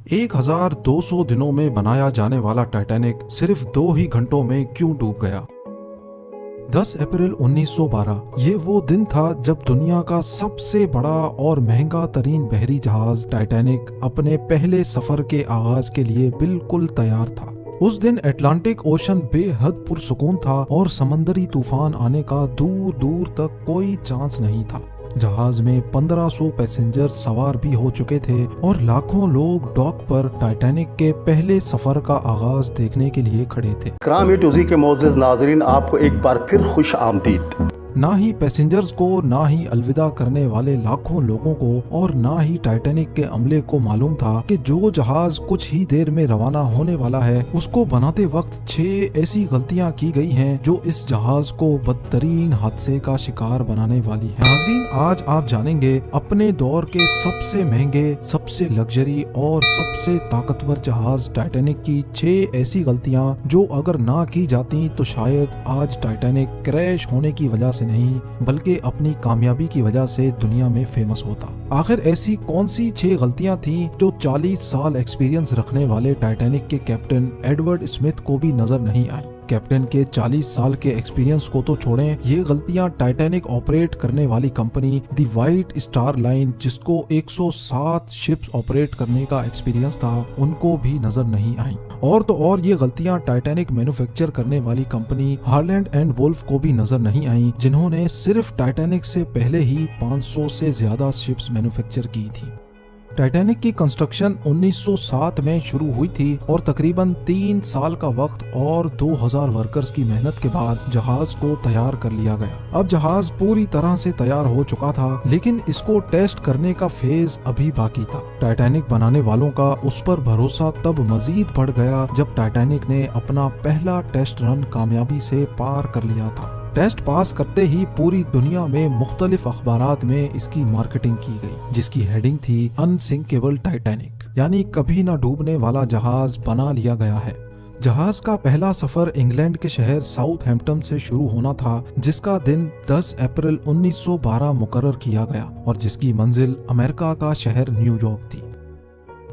1200 दिनों में बनाया जाने वाला टाइटैनिक सिर्फ 2 ही घंटों में क्यों डूब गया? 10 अप्रैल 1912 ये वो दिन था जब दुनिया का सबसे बड़ा और महंगा तरीन बहरी जहाज टाइटैनिक अपने पहले सफर के आगाज के लिए बिल्कुल तैयार था। उस दिन अटलांटिक ओशन बेहद पुरसुकून था और समंदरी तूफान आने का दूर दूर तक कोई चांस नहीं था। जहाज में 1500 पैसेंजर सवार भी हो चुके थे और लाखों लोग डॉक पर टाइटैनिक के पहले सफर का आगाज देखने के लिए खड़े थे। कराम टूजी के मोअज़्ज़िज़ नाज़रीन, आपको एक बार फिर खुश आमदीद। ना ही पैसेंजर्स को, ना ही अलविदा करने वाले लाखों लोगों को और ना ही टाइटैनिक के अमले को मालूम था कि जो जहाज कुछ ही देर में रवाना होने वाला है उसको बनाते वक्त 6 ऐसी गलतियां की गई हैं जो इस जहाज को बदतरीन हादसे का शिकार बनाने वाली है। नाज़रीन, आज आप जानेंगे अपने दौर के सबसे महंगे, सबसे लग्जरी और सबसे ताकतवर जहाज टाइटैनिक की 6 ऐसी गलतियां जो अगर ना की जाती तो शायद आज टाइटैनिक क्रैश होने की वजह से नहीं बल्कि अपनी कामयाबी की वजह से दुनिया में फेमस होता। आखिर ऐसी कौन सी 6 गलतियां थी जो 40 साल एक्सपीरियंस रखने वाले टाइटैनिक के कैप्टन एडवर्ड स्मिथ को भी नजर नहीं आई? कैप्टन के 40 साल के एक्सपीरियंस को तो छोड़ें, ये गलतियां टाइटैनिक ऑपरेट करने वाली कंपनी दी व्हाइट स्टार लाइन, जिसको 107 शिप्स ऑपरेट करने का एक्सपीरियंस था, उनको भी नजर नहीं आई। और तो और ये गलतियां टाइटैनिक मैन्युफैक्चर करने वाली कंपनी हार्लैंड एंड वुल्फ को भी नजर नहीं आई, जिन्होंने सिर्फ टाइटैनिक से पहले ही 500 से ज्यादा शिप्स मैन्युफैक्चर की थी। टाइटैनिक की कंस्ट्रक्शन 1907 में शुरू हुई थी और तकरीबन 3 साल का वक्त और 2000 वर्कर्स की मेहनत के बाद जहाज को तैयार कर लिया गया। अब जहाज पूरी तरह से तैयार हो चुका था, लेकिन इसको टेस्ट करने का फेज अभी बाकी था। टाइटैनिक बनाने वालों का उस पर भरोसा तब मजीद बढ़ गया जब टाइटैनिक ने अपना पहला टेस्ट रन कामयाबी से पार कर लिया था। टेस्ट पास करते ही पूरी दुनिया में मुख्तलिफ अखबारात में इसकी मार्केटिंग की गई, जिसकी हेडिंग थी अनसिंकेबल टाइटैनिक, यानी कभी ना डूबने वाला जहाज बना लिया गया है। जहाज का पहला सफर इंग्लैंड के शहर साउथहैम्पटन से शुरू होना था, जिसका दिन 10 अप्रैल 1912 मुकर्रर किया गया और जिसकी मंजिल अमेरिका का शहर न्यूयॉर्क थी।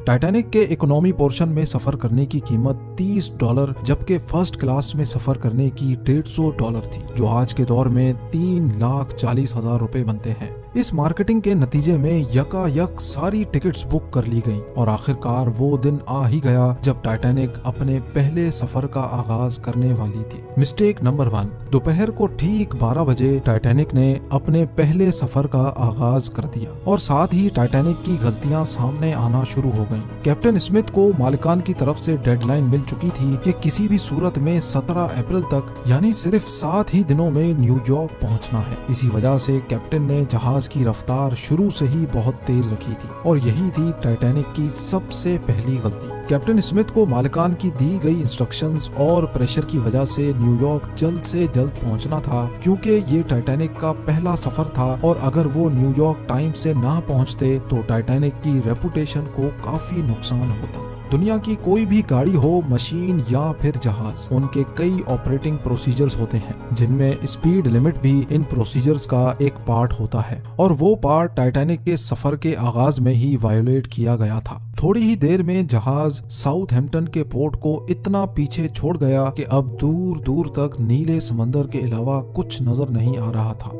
टाइटैनिक के इकोनॉमी पोर्शन में सफर करने की कीमत $30, जबकि फर्स्ट क्लास में सफर करने की $150 थी, जो आज के दौर में 3,40,000 रुपए बनते हैं। इस मार्केटिंग के नतीजे में यकायक सारी टिकट्स बुक कर ली गई और आखिरकार वो दिन आ ही गया जब टाइटैनिक अपने पहले सफर का आगाज करने वाली थी। मिस्टेक नंबर 1, दोपहर को ठीक 12 बजे टाइटैनिक ने अपने पहले सफर का आगाज कर दिया और साथ ही टाइटैनिक की गलतियां सामने आना शुरू हो गईं। कैप्टन स्मिथ को मालिकान की तरफ से डेडलाइन मिल चुकी थी कि किसी भी सूरत में 17 अप्रैल तक, यानी सिर्फ 7 ही दिनों में न्यूयॉर्क पहुंचना है। इसी वजह से कैप्टन ने जहाज की रफ्तार शुरू से ही बहुत तेज रखी थी और यही थी टाइटैनिक की सबसे पहली गलती। कैप्टन स्मिथ को मालिकान की दी गई इंस्ट्रक्शंस और प्रेशर की वजह से न्यूयॉर्क जल्द से जल्द पहुंचना था, क्योंकि ये टाइटैनिक का पहला सफर था और अगर वो न्यूयॉर्क टाइम से ना पहुंचते तो टाइटैनिक की रेपुटेशन को काफी नुकसान होता। दुनिया की कोई भी गाड़ी हो, मशीन या फिर जहाज, उनके कई ऑपरेटिंग प्रोसीजर्स होते हैं, जिनमें स्पीड लिमिट भी इन प्रोसीजर्स का एक पार्ट होता है और वो पार्ट टाइटैनिक के सफर के आगाज में ही वायोलेट किया गया था। थोड़ी ही देर में जहाज साउथहैम्पटन के पोर्ट को इतना पीछे छोड़ गया कि अब दूर दूर तक नीले समंदर के अलावा कुछ नजर नहीं आ रहा था।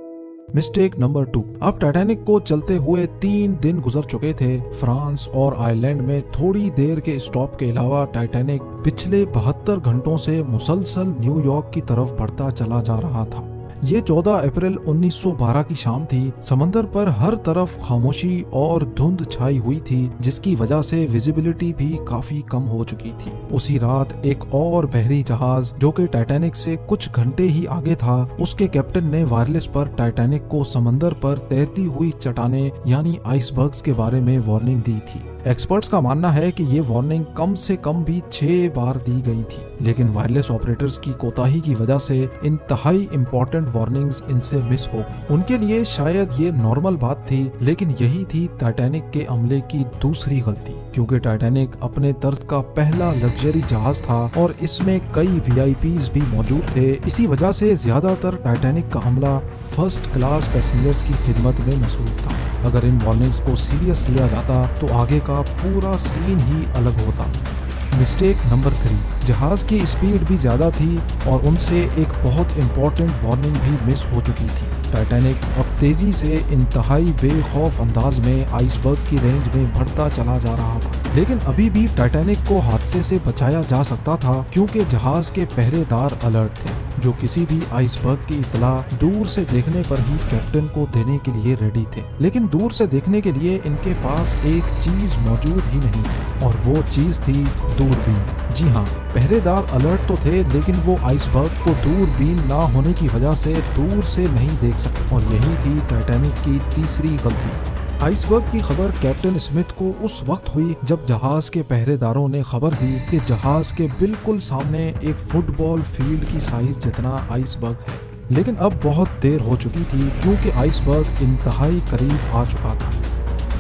मिस्टेक नंबर 2, अब टाइटैनिक को चलते हुए 3 दिन गुजर चुके थे। फ्रांस और आयरलैंड में थोड़ी देर के स्टॉप के अलावा टाइटैनिक पिछले 72 घंटों से मुसलसल न्यूयॉर्क की तरफ बढ़ता चला जा रहा था। ये 14 अप्रैल 1912 की शाम थी। समंदर पर हर तरफ खामोशी और धुंध छाई हुई थी, जिसकी वजह से विजिबिलिटी भी काफी कम हो चुकी थी। उसी रात एक और बहरी जहाज जो कि टाइटैनिक से कुछ घंटे ही आगे था, उसके कैप्टन ने वायरलेस पर टाइटैनिक को समंदर पर तैरती हुई चट्टानें यानी आइसबर्ग्स के बारे में वार्निंग दी थी। एक्सपर्ट्स का मानना है कि ये वार्निंग कम से कम भी 6 बार दी गई थी, लेकिन वायरलेस ऑपरेटर्स की कोताही की वजह से इंतहाई इंपॉर्टेंट वार्निंग्स इनसे मिस हो गई। उनके लिए शायद ये नॉर्मल बात थी, लेकिन यही थी टाइटैनिक के अमले की दूसरी गलती, क्योंकि टाइटैनिक अपने तर्ज का पहला लग्जरी जहाज था और इसमें कई VIPs भी मौजूद थे। इसी वजह से ज्यादातर टाइटैनिक का अमला फर्स्ट क्लास पैसेंजर्स की खिदमत में मसरूफ था। अगर इन वार्निंग्स को सीरियस लिया जाता तो आगे का पूरा सीन ही अलग होता। मिस्टेक नंबर 3, जहाज की स्पीड भी ज़्यादा थी और उनसे एक बहुत इंपॉर्टेंट वार्निंग भी मिस हो चुकी थी। टाइटैनिक अब तेजी से इंतहाई बेखौफ अंदाज में आइसबर्ग की रेंज में बढ़ता चला जा रहा था, लेकिन अभी भी टाइटैनिक को हादसे से बचाया जा सकता था क्योंकि जहाज के पहरेदार अलर्ट थे, जो किसी भी आइसबर्ग की इतला दूर से देखने पर ही कैप्टन को देने के लिए रेडी थे। लेकिन दूर से देखने के लिए इनके पास एक चीज मौजूद ही नहीं थी और वो चीज थी दूरबीन। जी हाँ, पहरेदार अलर्ट तो थे, लेकिन वो आइसबर्ग को दूरबीन ना होने की वजह से दूर से नहीं देख सके और यही थी टाइटैनिक की तीसरी गलती। आइसबर्ग की खबर कैप्टन स्मिथ को उस वक्त हुई जब जहाज के पहरेदारों ने खबर दी कि जहाज के बिल्कुल सामने एक फुटबॉल फील्ड की साइज जितना आइसबर्ग है। लेकिन अब बहुत देर हो चुकी थी क्योंकि आइसबर्ग इंतहाई करीब आ चुका था।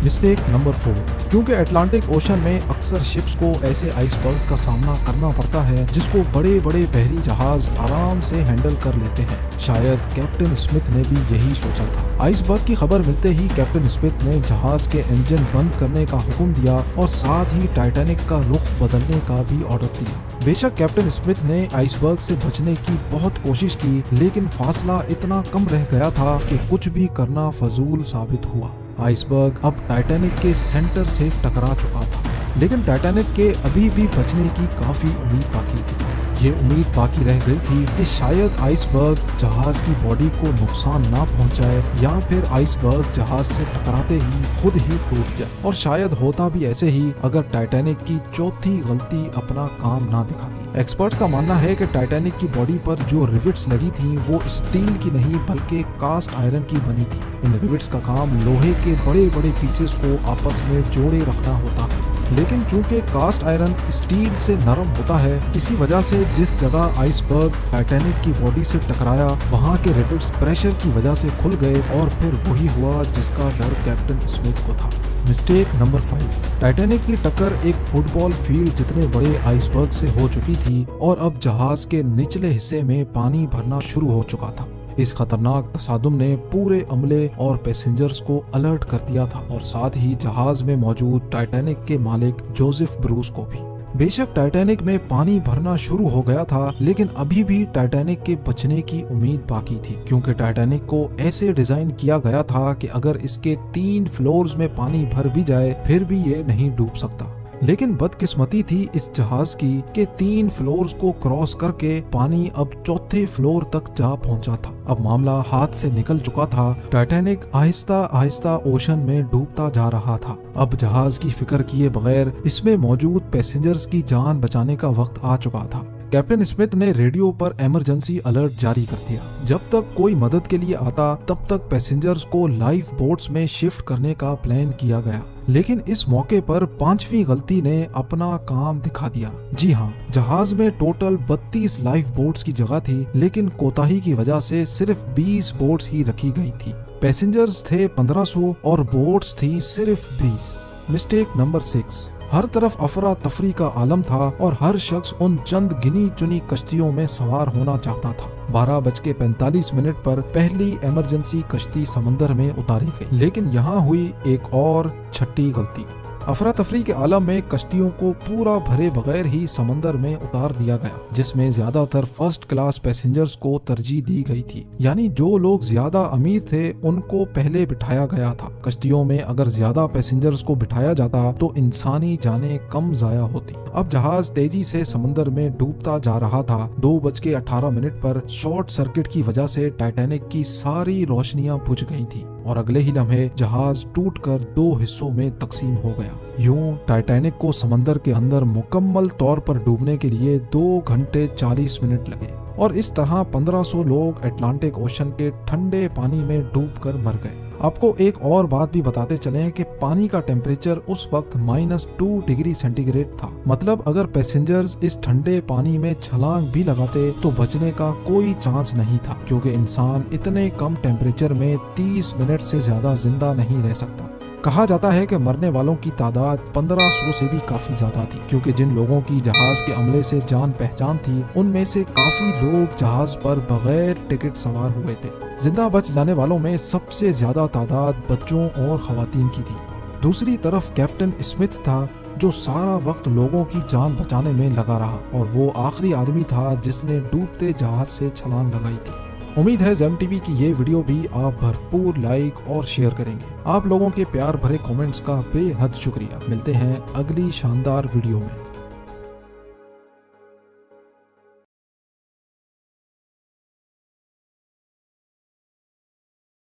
मिस्टेक नंबर 4, क्योंकि अटलांटिक ओशन में अक्सर शिप्स को ऐसे आइसबर्ग्स का सामना करना पड़ता है जिसको बड़े बड़े बहरी जहाज आराम से हैंडल कर लेते हैं। शायद कैप्टन स्मिथ ने भी यही सोचा था। आइसबर्ग की खबर मिलते ही कैप्टन स्मिथ ने जहाज के इंजन बंद करने का हुक्म दिया और साथ ही टाइटैनिक का रुख बदलने का भी ऑर्डर दिया। बेशक कैप्टन स्मिथ ने आइसबर्ग से बचने की बहुत कोशिश की, लेकिन फासला इतना कम रह गया था कि कुछ भी करना फजूल साबित हुआ। आइसबर्ग अब टाइटैनिक के सेंटर से टकरा चुका था, लेकिन टाइटैनिक के अभी भी बचने की काफी उम्मीद बाकी थी। ये उम्मीद बाकी रह गई थी कि शायद आइसबर्ग जहाज की बॉडी को नुकसान ना पहुंचाए या फिर आइसबर्ग जहाज से टकराते ही खुद ही टूट जाए। और शायद होता भी ऐसे ही अगर टाइटैनिक की चौथी गलती अपना काम ना दिखाती। एक्सपर्ट्स का मानना है कि टाइटैनिक की बॉडी पर जो रिविट्स लगी थी वो स्टील की नहीं बल्कि कास्ट आयरन की बनी थी। इन रिविट्स का काम लोहे के बड़े बड़े पीसेस को आपस में जोड़े रखना होता है, लेकिन चूंकि कास्ट आयरन स्टील से नरम होता है, इसी वजह से जिस जगह आइसबर्ग टाइटैनिक की बॉडी से टकराया वहां के रिविट्स प्रेशर की वजह से खुल गए और फिर वही हुआ जिसका डर कैप्टन स्मिथ को था। मिस्टेक नंबर 5, टाइटैनिक की टक्कर एक फुटबॉल फील्ड जितने बड़े आइसबर्ग से हो चुकी थी और अब जहाज के निचले हिस्से में पानी भरना शुरू हो चुका था। इस खतरनाक तसादुम ने पूरे अमले और पैसेंजर्स को अलर्ट कर दिया था और साथ ही जहाज में मौजूद टाइटैनिक के मालिक जोसेफ ब्रूस को भी। बेशक टाइटैनिक में पानी भरना शुरू हो गया था, लेकिन अभी भी टाइटैनिक के बचने की उम्मीद बाकी थी, क्योंकि टाइटैनिक को ऐसे डिजाइन किया गया था कि अगर इसके 3 फ्लोर्स में पानी भर भी जाए फिर भी ये नहीं डूब सकता। लेकिन बदकिस्मती थी इस जहाज की कि 3 फ्लोर्स को क्रॉस करके पानी अब चौथे फ्लोर तक जा पहुंचा था। अब मामला हाथ से निकल चुका था। टाइटैनिक आहिस्ता आहिस्ता ओशन में डूबता जा रहा था। अब जहाज की फिक्र किए बगैर इसमें मौजूद पैसेंजर्स की जान बचाने का वक्त आ चुका था। कैप्टन स्मिथ ने रेडियो पर इमरजेंसी अलर्ट जारी कर दिया। जब तक कोई मदद के लिए आता तब तक पैसेंजर्स को लाइफ बोट्स में शिफ्ट करने का प्लान किया गया, लेकिन इस मौके पर 5वीं गलती ने अपना काम दिखा दिया। जी हाँ, जहाज में टोटल 32 लाइफ बोट्स की जगह थी, लेकिन कोताही की वजह से सिर्फ 20 बोट्स ही रखी गई थी। पैसेंजर्स थे 1500 और बोट्स थी सिर्फ 20। मिस्टेक नंबर 6, हर तरफ अफरा तफरी का आलम था और हर शख्स उन चंद गिनी चुनी कश्तियों में सवार होना चाहता था। 12:45 पर पहली इमरजेंसी कश्ती समंदर में उतारी गई, लेकिन यहाँ हुई एक और छठी गलती। अफरा तफरी के आलम में कश्तियों को पूरा भरे बगैर ही समंदर में उतार दिया गया, जिसमें ज्यादातर फर्स्ट क्लास पैसेंजर्स को तरजीह दी गई थी। यानी जो लोग ज्यादा अमीर थे उनको पहले बिठाया गया था। कश्तियों में अगर ज्यादा पैसेंजर्स को बिठाया जाता तो इंसानी जानें कम जाया होती। अब जहाज तेजी से समंदर में डूबता जा रहा था। 2:18 पर शॉर्ट सर्किट की वजह से टाइटैनिक की सारी रोशनियां बुझ गई थी और अगले ही लम्हे जहाज टूटकर 2 हिस्सों में तकसीम हो गया। यूं टाइटैनिक को समंदर के अंदर मुकम्मल तौर पर डूबने के लिए 2 घंटे 40 मिनट लगे और इस तरह 1500 लोग अटलांटिक ओशन के ठंडे पानी में डूबकर मर गए। आपको एक और बात भी बताते चलें कि पानी का टेम्परेचर उस वक्त -2 डिग्री सेंटीग्रेड था। मतलब अगर पैसेंजर्स इस ठंडे पानी में छलांग भी लगाते तो बचने का कोई चांस नहीं था, क्योंकि इंसान इतने कम टेम्परेचर में 30 मिनट से ज्यादा जिंदा नहीं रह सकता। कहा जाता है कि मरने वालों की तादाद 1500 से भी काफी ज्यादा थी, क्योंकि जिन लोगों की जहाज के अमले से जान पहचान थी उनमें से काफी लोग जहाज पर बगैर टिकट सवार हुए थे। जिंदा बच जाने वालों में सबसे ज्यादा तादाद बच्चों और खवातीन की थी। दूसरी तरफ कैप्टन स्मिथ था जो सारा वक्त लोगों की जान बचाने में लगा रहा, और वो आखिरी आदमी था जिसने डूबते जहाज से छलांग लगाई थी। उम्मीद है जेम टीवी की ये वीडियो भी आप भरपूर लाइक और शेयर करेंगे। आप लोगों के प्यार भरे कमेंट्स का बेहद शुक्रिया। मिलते हैं अगली शानदार वीडियो में।